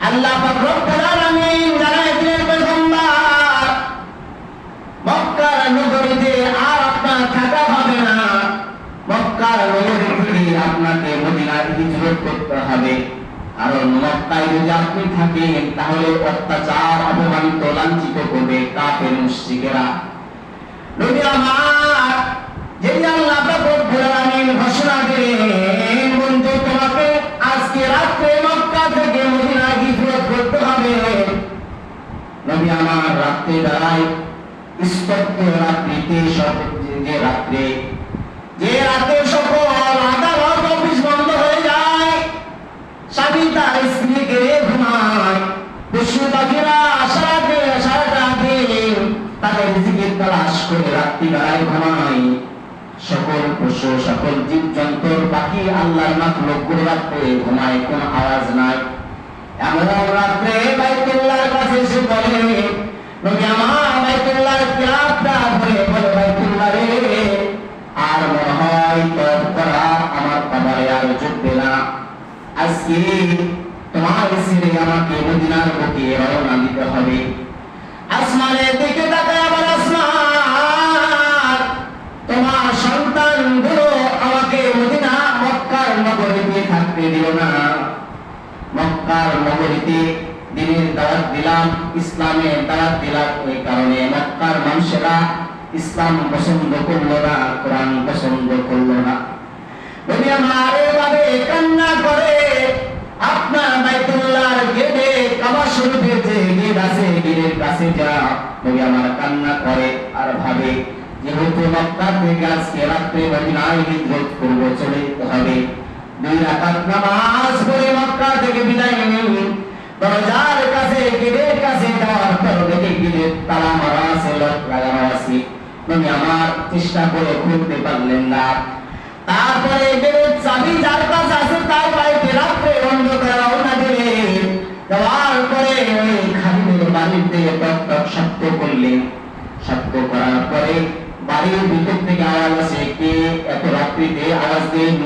আল্লাহ পাক রব্বুল আলামিন জানায় দিলেন পয়গম্বর মক্কার নগরীতে আর আপনার থাকা হবে না, মক্কার নগরী থেকে আপনাকে মদিনায় হিজরত করতে হবে। কারণ মক্কায় যদি আপনি থাকেন তাহলে অত্যাচার, অপমানিত, লাঞ্ছিত করবে কাফের মুশরিকেরা। নবী আমার, যেই আল্লাহ পাক রব্বুল আলামিন ঘোষণা দিলেন বন্ধু তোমাকে আজকে রাতে মক্কা থেকে মদিনায় হিজরত করতে হবে। নবী আমার রাতে বেলায় স্তব্ধ রাত্রিতে যে রাতে সকল আদালত অফিস বন্ধ হয়ে যায়, স্বামী তার স্ত্রীকে ঘুমায়, পশু পাখিরা সারাটা দিন তাদের রিজিকের তালাশ করে রাত্রি বেলায় ঘুমায়। সকল পশু, সকল জীব জন্তু, পাখি, আল্লাহর মাখলুকগুলো রাত্রে ঘুমায়, কোনো আওয়াজ নাই। এমন রাত্রে বাইতুল্লাহর কাছে এসে বলে নবী আমার, বাইতুল্লাহর কিয়াবটা ধরে বলে বাইতুল্লাহ রে, আর মনে হয় তওব করা আমার কবরে আর জুটবে না। আজকে তোমার ছেড়ে আমাকে মদিনার বুকে রওনা দিতে হবে। আসমানের দিকে তাকায় আবার আসমান, তোমার সন্তানগুলো আমাকে মদিনা মক্কার নগরীতে থাকতে দিল না। মক্কার নগরীতে দিনের দাওয়াত দিলাম, ইসলামের দাওয়াত দিলাম, এই কারণে মক্কার মানুষেরা ইসলাম পছন্দ করলো না, কোরআন পছন্দ করলো না। নবী আমার এভাবে কান্না করে আপনার বাইতুল্লাহর গেটে, কাবা শরীফের যে গেট আছে, গেটের কাছে যা নবী আমার কান্না করে আর ভাবে যেহেতু মক্কা থেকে আজকে রাত্রে মদিনায় হিজরত করব, চলে যেতে হবে। 2 রাকাত নামাজ পড়ে মক্কা থেকে বিদায় নিই। দরজার কাছে, গেটের কাছে যাওয়ার পর দেখে গেটের তালা মারা আছে, লক লাগানো আছে। নবী আমার চেষ্টা করে খুলতে পারলেন না। তারপরে গেটের চাবি যার কাছে আছে তার বাড়িতে রাত্রে অন্ধকারে রওনা দিলেন। যাওয়ার পরে ওই খালিদের বাড়িতে টক টক শব্দ করলেন। শব্দ করার পরে বাড়ির ভিতর থেকে আওয়াজ আসে, কে এত রাত্রিতে আওয়াজ দেন?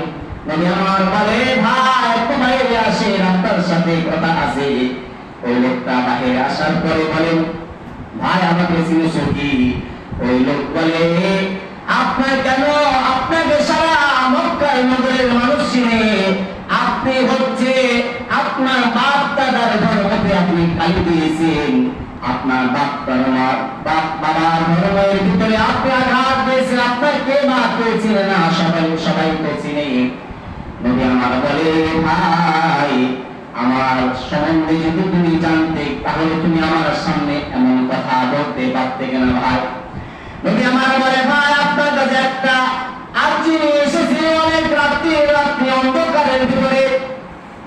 নবী আমার বলে ভাই একটু বাইরে আসে, আপনার সাথে কথা আছে। ওই লোকটা বাইরে আসার পরে বলেন ভাই আমাকে চিনেছো কি? ওই লোক বলে আপনার কেন, আপনাকে সারা মক্কার নগরের মানুষ চিনে। আপনি হচ্ছে আপনার বাপ দাদার ধর্মতে আপনি গালি দিয়েছেন, আপনার বাপ বাবার ধর্মের ভিতরে আপনি আঘাত দিয়েছেন, আপনার কে বাদ করেছিল না, সবাই তো চিনে। নবী আমার বলে ভাই আমার সম্বন্ধে যদি তুমি জানতে তাহলে তুমি আমার সামনে এমন কথা বলতে পারতে কেন ভাই? নবী আমার বলে ভাই আপনার কাছে একটা আর্জি নিয়ে এসেছি, অনেক রাত্রি অন্ধকারের ভিতরে।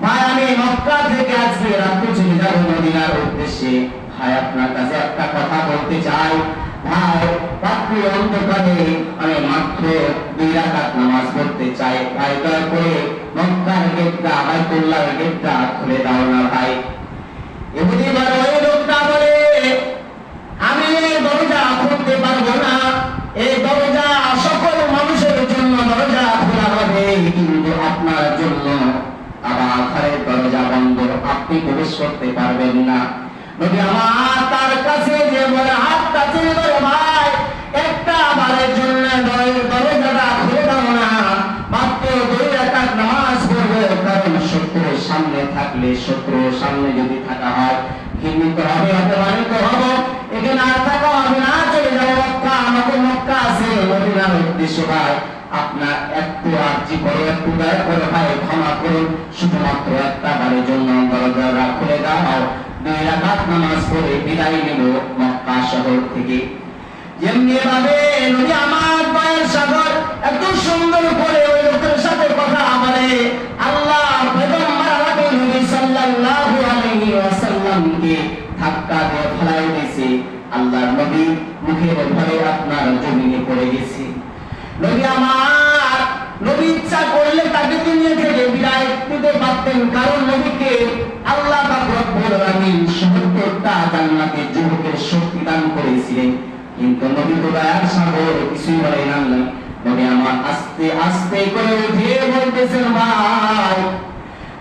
ভাই আমি মক্কা থেকে আজকে রাত্রে চলে যাবো মদিনার উদ্দেশ্যে। ভাই আপনার কাছে একটা কথা বলতে চাই। ভাই রাত্রি অন্ধকারে আমি মাত্র 2 রাকাত নামাজ পড়তে চাই। ভাই দয়া করে মক্কার গেটটা, বাইতুল্লাহর গেটটা খুলে দাও না ভাই। ইহুদি বড় ওই লোকটা বলে আমি এই দরজা খুলতে পারবো না, এই দরজা সকল মানুষের জন্য দরজা খোলা হবে, কিন্তু আপনার জন্য আবার ঘরের দরজা বন্ধ, আপনি প্রবেশ করতে পারবেন না। নবী আমার তার কাছে যে বলে হাতটা চেয়ে ধরে ভাই একটা বারের জন্য দরজাটা খুলে দাও না, মাত্র 2 রাকাত নামাজ পড়বো। কারণ শত্রুর সামনে থাকলে, শত্রুর সামনে যদি থাকা হয় ঘৃণিত হবে, অপমানিত হব। এখানে আর থাকা হবে না, চলে যাবো মক্কা। আমাকে মক্কা আছে মদিনার উদ্দেশ্য ভাই আপনার একটু আর্জি করে, একটু দয়া করে ভাই ক্ষমা করুন, শুধুমাত্র একটা বারের জন্য দরজাটা খুলে দাও। 2 রাকাত নামাজ পড়ে বিদায় নেব মক্কা শহর থেকে। যেমনি ভাবে নবী আমার দয়ার সাগর এত সুন্দর করে ওই লোকের সাথে কথা বলে, আল্লাহ পয়গম্বর আরবি নবী সাল্লাল্লাহু আলাইহি ওয়াসাল্লামকে ধাক্কা দিয়ে ফেলাই দিয়েছে। আল্লাহর নবী মুখের ভরে আপনার জমিনে পড়ে গেছে। নবী আমার, নবী ইচ্ছা করলে তাকে দুনিয়া থেকে বিদায় দিতে পারতেন, কারণ নবীকে আল্লাহ পাক রব্বুল আলামিন 70টা জান্নাতে যুবকের শক্তি দান করেছিলেন। কিন্তু নবী তো দয়ার সাগর, কিছুই বলেন না। নবী আমার আস্তে আস্তে করে উঠে বলতেছেন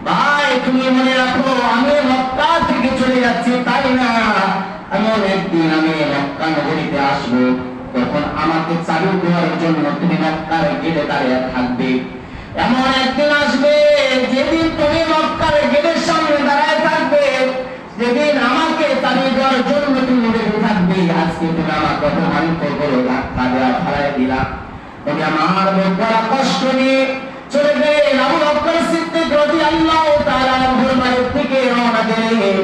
ভাই তুমি মনে রাখো আমি মক্কা যাচ্ছি তাই না, এমন একদিন আমি মক্কা নগরীতে আসবো, তখন আমাকে চাবি দেওয়ার জন্য তুমি মক্কার গেটে দাঁড়িয়ে থাকবে। এমন একদিন আসবে যেদিন তুমি মক্কার গেটের সামনে দাঁড়ায় থাকবে, যেদিন আমাকে চাবি দেওয়ার জন্য তুমি রেডি থাকবে। আজকে তুমি আমাকে অপমানিত করো, ধাক্কা দেওয়া ফেলাই দিলা। তবে আমার বড় কষ্ট নিয়ে চলে গেলেন আবু বকর সিদ্দিক রাদিয়াল্লাহু তাআলা আনহুর বাড়ি থেকে রওনা দিলেন।